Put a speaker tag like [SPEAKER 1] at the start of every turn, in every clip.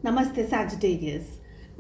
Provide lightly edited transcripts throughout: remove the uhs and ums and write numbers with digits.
[SPEAKER 1] नमस्ते सैजिटेरियस।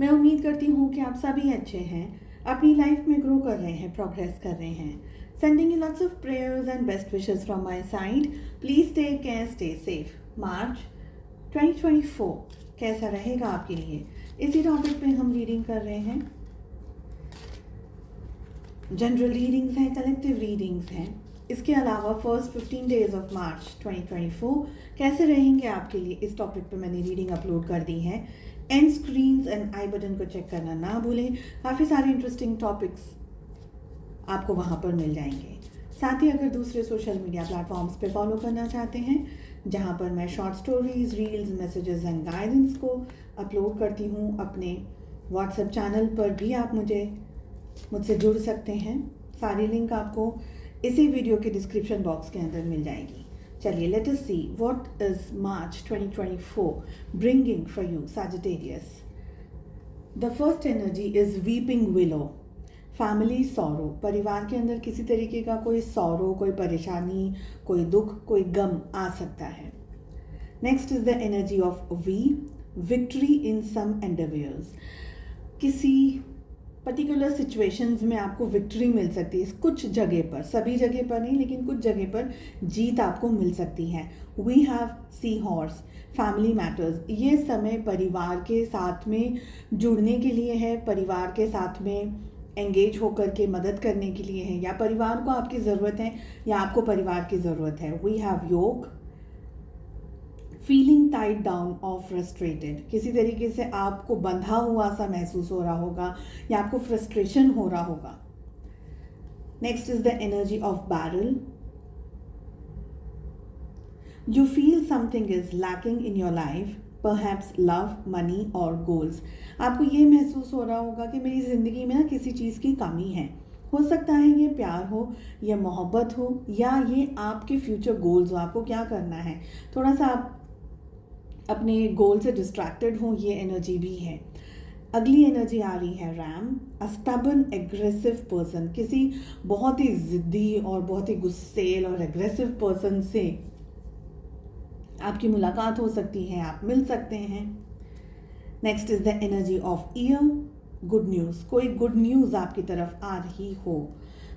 [SPEAKER 1] मैं उम्मीद करती हूँ कि आप सभी अच्छे हैं, अपनी लाइफ में ग्रो कर रहे हैं, प्रोग्रेस कर रहे हैं। Sending you lots of prayers and best wishes from my side. Please take care, stay safe. March 2024 कैसा रहेगा आपके लिए, इसी टॉपिक पे हम रीडिंग कर रहे हैं। जनरल रीडिंग्स हैं, कलेक्टिव रीडिंग्स हैं। इसके अलावा फर्स्ट 15 डेज ऑफ मार्च 2024 कैसे रहेंगे आपके लिए, इस टॉपिक पे मैंने रीडिंग अपलोड कर दी है। And screens and I button को चेक करना ना भूलें, काफ़ी सारे इंटरेस्टिंग टॉपिक्स आपको वहाँ पर मिल जाएंगे। साथ ही अगर दूसरे सोशल मीडिया प्लेटफॉर्म्स पे फॉलो करना चाहते हैं, जहाँ पर मैं short stories, reels, messages and guidance को अपलोड करती हूँ, अपने व्हाट्सएप चैनल पर भी आप मुझसे जुड़ सकते हैं। सारी लिंक आपको इसी वीडियो के डिस्क्रिप्शन बॉक्स के अंदर मिल जाएगी। चलिए, let us see what is March 2024 bringing for you Sagittarius. The first energy is weeping willow, family sorrow. परिवार के अंदर किसी तरीके का कोई सॉरो, कोई परेशानी, कोई दुख, कोई गम आ सकता है। Next is the energy of victory in some endeavours. किसी पर्टिकुलर सिचुएशंस में आपको विक्ट्री मिल सकती है, कुछ जगह पर, सभी जगह पर नहीं लेकिन कुछ जगह पर जीत आपको मिल सकती है। We have sea horse, family matters. ये समय परिवार के साथ में जुड़ने के लिए है, परिवार के साथ में एंगेज होकर के मदद करने के लिए है, या परिवार को आपकी ज़रूरत है या आपको परिवार की ज़रूरत है। वी हैव योग, फीलिंग टाइड डाउन और फ्रस्ट्रेटेड। किसी तरीके से आपको बंधा हुआ सा महसूस हो रहा होगा या आपको फ्रस्ट्रेशन हो रहा होगा। Next is the energy of barrel. You feel something is lacking in your life, perhaps love, money और गोल्स। आपको ये महसूस हो रहा होगा कि मेरी ज़िंदगी में ना किसी चीज़ की कमी है। हो सकता है ये प्यार हो, या मोहब्बत हो, या ये आपके फ्यूचर गोल्स हो, आपको क्या करना है। थोड़ा सा आप अपने गोल से डिस्ट्रैक्टेड हो, ये एनर्जी भी है। अगली एनर्जी आ रही है रैम, अ स्टबर्न एग्रेसिव पर्सन। किसी बहुत ही ज़िद्दी और बहुत ही गुस्सेल और एग्रेसिव पर्सन से आपकी मुलाकात हो सकती है, आप मिल सकते हैं। Next is the energy of year, good news. कोई गुड न्यूज़ आपकी तरफ आ रही हो।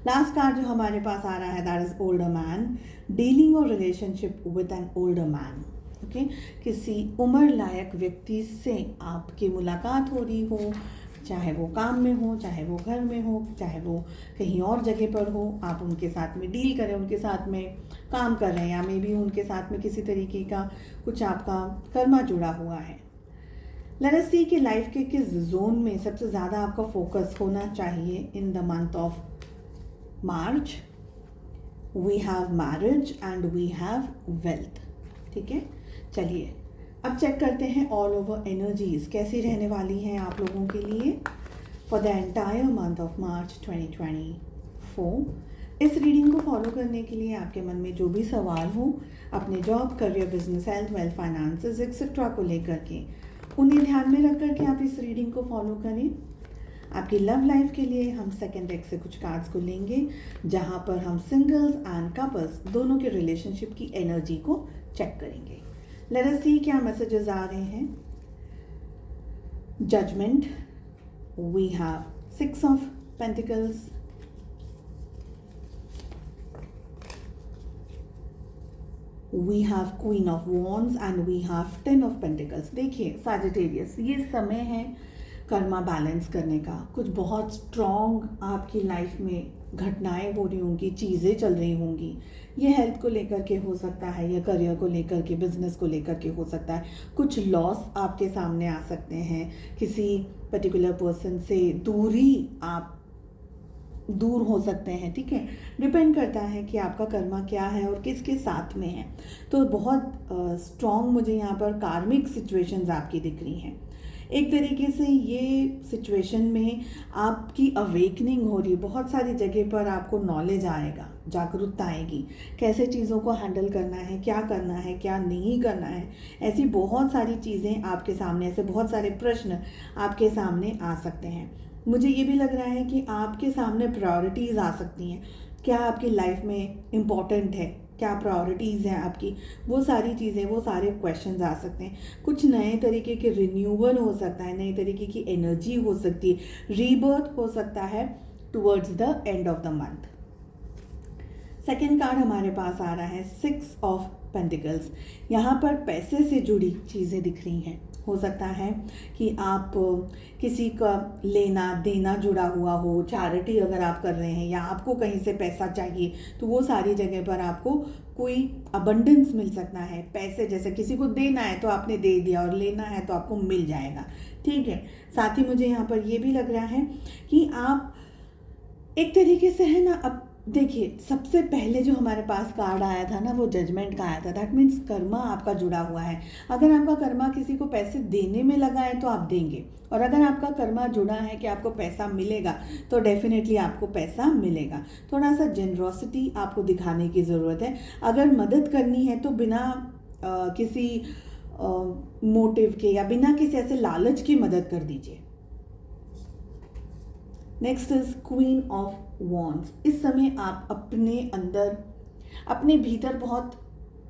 [SPEAKER 1] लास्ट कार्ड जो हमारे पास आ रहा है, that is older man, dealing और relationship with an older man. Okay, किसी उम्र लायक व्यक्ति से आपकी मुलाकात हो रही हो, चाहे वो काम में हो, चाहे वो घर में हो, चाहे वो कहीं और जगह पर हो। आप उनके साथ में डील करें, उनके साथ में काम कर रहे हैं, या मे बी उनके साथ में किसी तरीके का कुछ आपका कर्मा जुड़ा हुआ है। लेट अस सी कि लाइफ के किस जोन में सबसे ज़्यादा आपका फोकस होना चाहिए in the month of March. We have marriage and we have wealth. ठीक है, चलिए अब चेक करते हैं ऑल ओवर एनर्जीज कैसी रहने वाली हैं आप लोगों के लिए for the entire month of मार्च 2024। इस रीडिंग को फॉलो करने के लिए आपके मन में जो भी सवाल हो, अपने job, career, business, health, wealth, finances etcetera को लेकर के, उन्हें ध्यान में रख करके आप इस रीडिंग को फॉलो करें। आपकी लव लाइफ के लिए हम सेकेंड डेक से कुछ कार्ड्स को लेंगे, जहां पर हम सिंगल्स एंड कपल्स दोनों के रिलेशनशिप की एनर्जी को चेक करेंगे। लेट अस सी क्या मैसेजेस आ रहे हैं। Judgement, we have 6 of pentacles, we have queen of wands and we have 10 of pentacles. देखिए सैजिटेरियस, ये समय है कर्मा बैलेंस करने का। कुछ बहुत स्ट्रॉन्ग आपकी लाइफ में घटनाएं हो रही होंगी, चीज़ें चल रही होंगी। ये हेल्थ को लेकर के हो सकता है, या करियर को लेकर के, बिजनेस को लेकर के हो सकता है। कुछ लॉस आपके सामने आ सकते हैं, किसी पर्टिकुलर पर्सन से आप दूर हो सकते हैं। ठीक है, डिपेंड करता है कि आपका कर्मा क्या है और किसके साथ में है। तो बहुत स्ट्रॉन्ग मुझे यहाँ पर कार्मिक सिचुएशंस आपकी दिख रही हैं। एक तरीके से ये सिचुएशन में आपकी अवेकनिंग हो रही है। बहुत सारी जगह पर आपको नॉलेज आएगा, जागरूकता आएगी, कैसे चीज़ों को हैंडल करना है, क्या करना है, क्या नहीं करना है। ऐसी बहुत सारी चीज़ें आपके सामने, ऐसे बहुत सारे प्रश्न आपके सामने आ सकते हैं। मुझे ये भी लग रहा है कि आपके सामने प्रायोरिटीज़ आ सकती हैं। क्या आपकी लाइफ में इम्पॉर्टेंट है, क्या प्रायोरिटीज़ हैं आपकी, वो सारी चीज़ें, वो सारे क्वेश्चंस आ सकते हैं। कुछ नए तरीके के रिन्यूअल हो सकता है, नए तरीके की एनर्जी हो सकती है, रीबर्थ हो सकता है towards the end of the month. Second card हमारे पास आ रहा है 6 ऑफ पेंटिकल्स। यहाँ पर पैसे से जुड़ी चीज़ें दिख रही हैं। हो सकता है कि आप किसी का लेना देना जुड़ा हुआ हो, चैरिटी अगर आप कर रहे हैं या आपको कहीं से पैसा चाहिए तो वो सारी जगह पर आपको कोई अबंडेंस मिल सकता है। पैसे जैसे किसी को देना है तो आपने दे दिया और लेना है तो आपको मिल जाएगा, ठीक है। साथ ही मुझे यहाँ पर ये भी लग रहा है कि आप एक तरीके से है ना, अब देखिए सबसे पहले जो हमारे पास कार्ड आया था ना वो जजमेंट का आया था। दैट मीन्स कर्मा आपका जुड़ा हुआ है। अगर आपका कर्मा किसी को पैसे देने में लगा है तो आप देंगे, और अगर आपका कर्मा जुड़ा है कि आपको पैसा मिलेगा तो डेफिनेटली आपको पैसा मिलेगा। थोड़ा सा जेनरोसिटी आपको दिखाने की ज़रूरत है। अगर मदद करनी है तो बिना किसी मोटिव के या बिना किसी ऐसे लालच की मदद कर दीजिए। Next is queen of wands. इस समय आप अपने अंदर, अपने भीतर बहुत,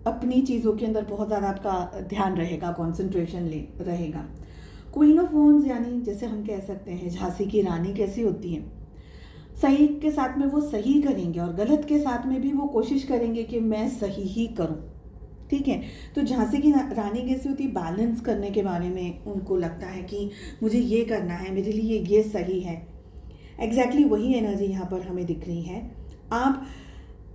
[SPEAKER 1] अपनी चीज़ों के अंदर बहुत ज़्यादा आपका ध्यान रहेगा, कंसंट्रेशन रहेगा। क्वीन ऑफ वॉन्ड्स यानी जैसे हम कह सकते हैं झांसी की रानी कैसी होती है, सही के साथ में वो सही करेंगे और गलत के साथ में भी वो कोशिश करेंगे कि मैं सही ही करूं, ठीक है। तो झांसी की रानी कैसी होती है, बैलेंस करने के बारे में उनको लगता है कि मुझे ये करना है, मेरे लिए ये सही है। एग्जैक्टली वही एनर्जी यहाँ पर हमें दिख रही है। आप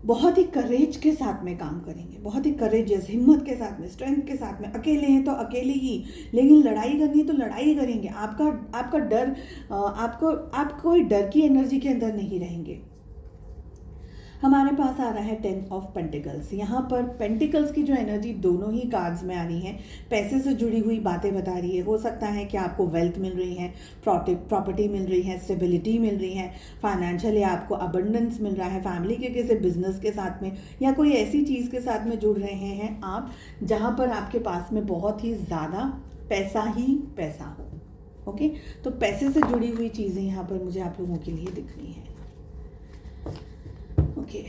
[SPEAKER 1] बहुत ही करेज के साथ में काम करेंगे, बहुत ही करेजियस, हिम्मत के साथ में, स्ट्रेंथ के साथ में। अकेले हैं तो अकेले ही, लेकिन लड़ाई करनी है तो लड़ाई करेंगे। आपका डर, आप कोई डर की एनर्जी के अंदर नहीं रहेंगे। हमारे पास आ रहा है 10 ऑफ पेंटिकल्स। यहाँ पर पेंटिकल्स की जो एनर्जी दोनों ही कार्ड्स में आ रही है, पैसे से जुड़ी हुई बातें बता रही है। हो सकता है कि आपको वेल्थ मिल रही है, प्रॉपर्टी मिल रही है, स्टेबिलिटी मिल रही है, फाइनेंशियली आपको अबंडेंस मिल रहा है, फैमिली के किसी बिजनेस के साथ में या कोई ऐसी चीज़ के साथ में जुड़ रहे हैं आप जहाँ पर आपके पास में बहुत ही ज़्यादा पैसा ही पैसा हो। ओके, तो पैसे से जुड़ी हुई चीज़ें यहाँ पर मुझे आप लोगों के लिए दिख रही हैं। ओके,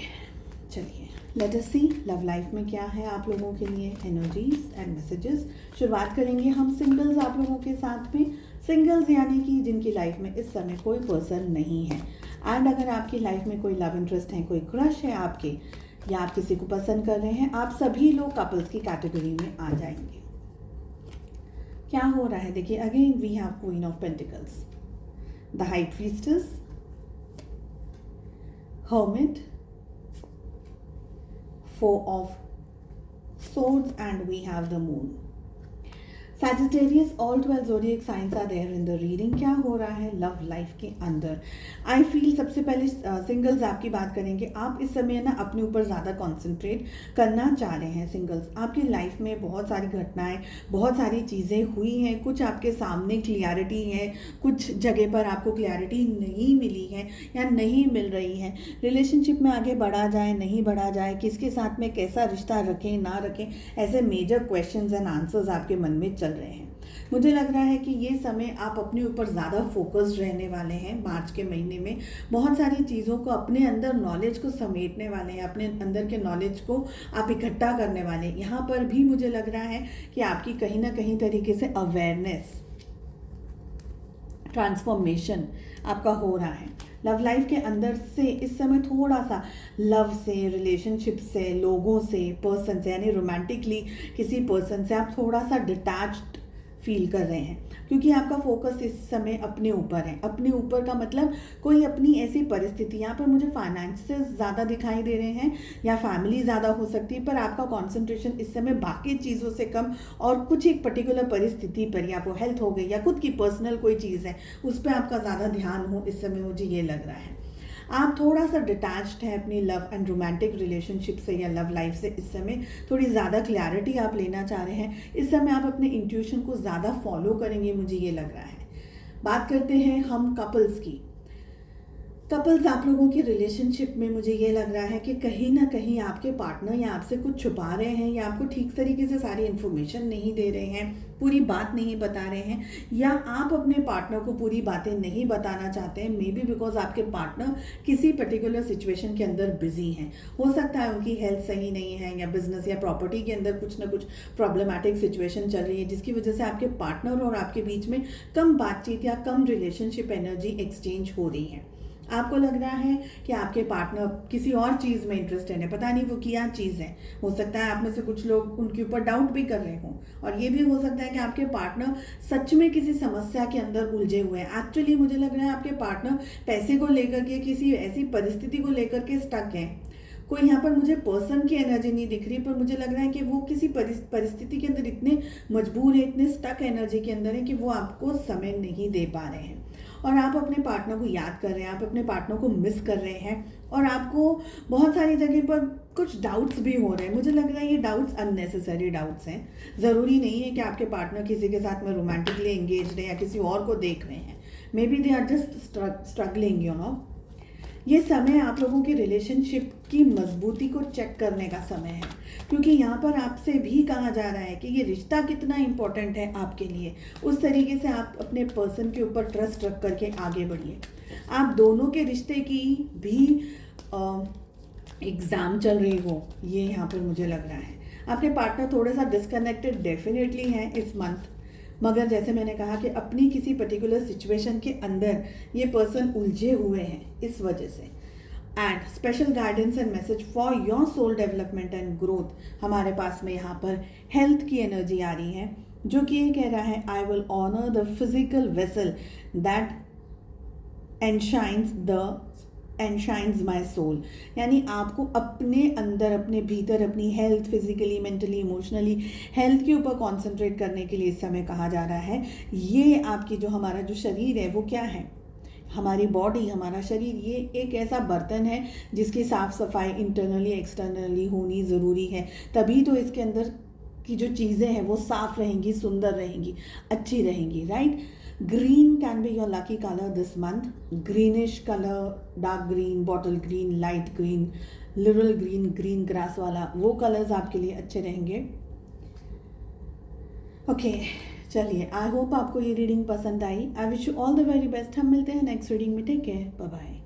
[SPEAKER 1] चलिए लेट अस सी लव लाइफ में क्या है आप लोगों के लिए एनर्जीज एंड मैसेजेस। शुरुआत करेंगे हम सिंगल्स आप लोगों के साथ में। सिंगल्स यानी कि जिनकी लाइफ में इस समय कोई पर्सन नहीं है, एंड अगर आपकी लाइफ में कोई लव इंटरेस्ट है, कोई क्रश है आपके, या आप किसी को पसंद कर रहे हैं, आप सभी लोग कपल्स की कैटेगरी में आ जाएंगे। क्या हो रहा है देखिए, again we have queen of pentacles, the high priestess, hermit, 4 of swords, and we have the moon. Sagittarius, all 12 zodiac signs are there in the reading. क्या हो रहा है लव लाइफ के अंदर? आई फील सबसे पहले सिंगल्स आपकी बात करेंगे। आप इस समय ना अपने ऊपर ज़्यादा कॉन्सेंट्रेट करना चाह रहे हैं। सिंगल्स, आपकी लाइफ में बहुत सारी घटनाएं, बहुत सारी चीज़ें हुई हैं, कुछ आपके सामने क्लियरिटी है, कुछ जगह पर आपको क्लियरिटी नहीं मिली है या नहीं मिल रही है। रिलेशनशिप में आगे बढ़ा जाए नहीं बढ़ा जाए, किसके साथ में कैसा रिश्ता रखें ना रखें, ऐसे मेजर क्वेश्चंस एंड आंसर्स आपके मन में चल रहे हैं। मुझे लग रहा है कि ये समय आप अपने ऊपर ज़्यादा फोकस्ड रहने वाले हैं। मार्च के महीने में बहुत सारी चीज़ों को, अपने अंदर नॉलेज को समेटने वाले हैं, अपने अंदर के नॉलेज को आप इकट्ठा करने वाले हैं। यहाँ पर भी मुझे लग रहा है कि आपकी कहीं ना कहीं तरीके से अवेयरनेस, ट्रांसफॉर्मेशन आपका हो रहा है। लव लाइफ के अंदर से इस समय थोड़ा सा लव से, रिलेशनशिप से, लोगों से, पर्सन से, यानी रोमांटिकली किसी पर्सन से आप थोड़ा सा डिटैच्ड फील कर रहे हैं, क्योंकि आपका फोकस इस समय अपने ऊपर है। अपने ऊपर का मतलब कोई अपनी ऐसी परिस्थिति, यहाँ पर मुझे फाइनेंसेस ज़्यादा दिखाई दे रहे हैं या फैमिली ज़्यादा हो सकती है, पर आपका कंसंट्रेशन इस समय बाकी चीज़ों से कम और कुछ एक पर्टिकुलर परिस्थिति पर, या वो हेल्थ हो गई या खुद की पर्सनल कोई चीज़ है उस पर आपका ज़्यादा ध्यान हो इस समय, मुझे ये लग रहा है। आप थोड़ा सा डिटैच्ड है अपनी लव एंड रोमांटिक रिलेशनशिप से या लव लाइफ से। इस समय थोड़ी ज़्यादा क्लैरिटी आप लेना चाह रहे हैं। इस समय आप अपने इंट्यूशन को ज़्यादा फॉलो करेंगे, मुझे ये लग रहा है। बात करते हैं हम कपल्स की। कपल्स, आप लोगों की रिलेशनशिप में मुझे ये लग रहा है कि कहीं ना कहीं आपके पार्टनर या आपसे कुछ छुपा रहे हैं, या आपको ठीक तरीके से सारी इन्फॉर्मेशन नहीं दे रहे हैं, पूरी बात नहीं बता रहे हैं, या आप अपने पार्टनर को पूरी बातें नहीं बताना चाहते हैं। मे बी बिकॉज आपके पार्टनर किसी पर्टिकुलर सिचुएशन के अंदर बिजी हैं। हो सकता है उनकी हेल्थ सही नहीं है, या बिजनेस या प्रॉपर्टी के अंदर कुछ ना कुछ प्रॉब्लमैटिक सिचुएशन चल रही है, जिसकी वजह से आपके पार्टनर और आपके बीच में कम बातचीत या कम रिलेशनशिप एनर्जी एक्सचेंज हो रही है। आपको लग रहा है कि आपके पार्टनर किसी और चीज़ में इंटरेस्टेड है, पता नहीं वो क्या चीज़ है। हो सकता है आप में से कुछ लोग उनके ऊपर डाउट भी कर रहे हों, और ये भी हो सकता है कि आपके पार्टनर सच में किसी समस्या के अंदर उलझे हुए हैं। एक्चुअली मुझे लग रहा है आपके पार्टनर पैसे को लेकर के किसी ऐसी परिस्थिति को लेकर के स्टक हैं। कोई यहाँ पर मुझे पर्सन की एनर्जी नहीं दिख रही, पर मुझे लग रहा है कि वो किसी परिस्थिति के अंदर इतने मजबूर है, इतने स्टक एनर्जी के अंदर है कि वो आपको समय नहीं दे पा रहे हैं, और आप अपने पार्टनर को याद कर रहे हैं, आप अपने पार्टनर को मिस कर रहे हैं, और आपको बहुत सारी जगह पर कुछ डाउट्स भी हो रहे हैं। मुझे लग रहा है ये डाउट्स अननेसेसरी डाउट्स हैं। ज़रूरी नहीं है कि आपके पार्टनर किसी के साथ में रोमांटिकली एंगेज्ड है या किसी और को देख रहे हैं। Maybe they are just struggling, you know. ये समय आप लोगों के रिलेशनशिप की मजबूती को चेक करने का समय है, क्योंकि यहाँ पर आपसे भी कहा जा रहा है कि ये रिश्ता कितना इम्पोर्टेंट है आपके लिए। उस तरीके से आप अपने पर्सन के ऊपर ट्रस्ट रख करके आगे बढ़िए। आप दोनों के रिश्ते की भी एग्ज़ाम चल रही हो, ये यहाँ पर मुझे लग रहा है। आपके पार्टनर थोड़ा सा डिस्कनेक्टेड डेफिनेटली हैं इस मंथ, मगर जैसे मैंने कहा कि अपनी किसी पर्टिकुलर सिचुएशन के अंदर ये पर्सन उलझे हुए हैं इस वजह से। And special guidance and message for your soul development and growth हमारे पास में यहाँ पर हेल्थ की एनर्जी आ रही है, जो कि ये कह रहा है I will honour the physical vessel that enshrines my soul. यानी आपको अपने अंदर, अपने भीतर अपनी health, physically, mentally, emotionally health के ऊपर कॉन्सेंट्रेट करने के लिए इस समय कहा जा रहा है। ये आपकी हमारा जो शरीर है वो क्या है, हमारी बॉडी, हमारा शरीर, ये एक ऐसा बर्तन है जिसकी साफ़ सफाई इंटरनली एक्सटर्नली होनी ज़रूरी है। तभी तो इसके अंदर की जो चीज़ें हैं वो साफ़ रहेंगी, सुंदर रहेंगी, अच्छी रहेंगी, right. Green can be your lucky color this month. Greenish color, dark green, bottle green, light green, little green, green grass वाला, वो कलर्स आपके लिए अच्छे रहेंगे। ओके, चलिए, आई होप आपको ये रीडिंग पसंद आई। I wish you all the very best. हम मिलते हैं नेक्स्ट रीडिंग में। Take care, bye bye.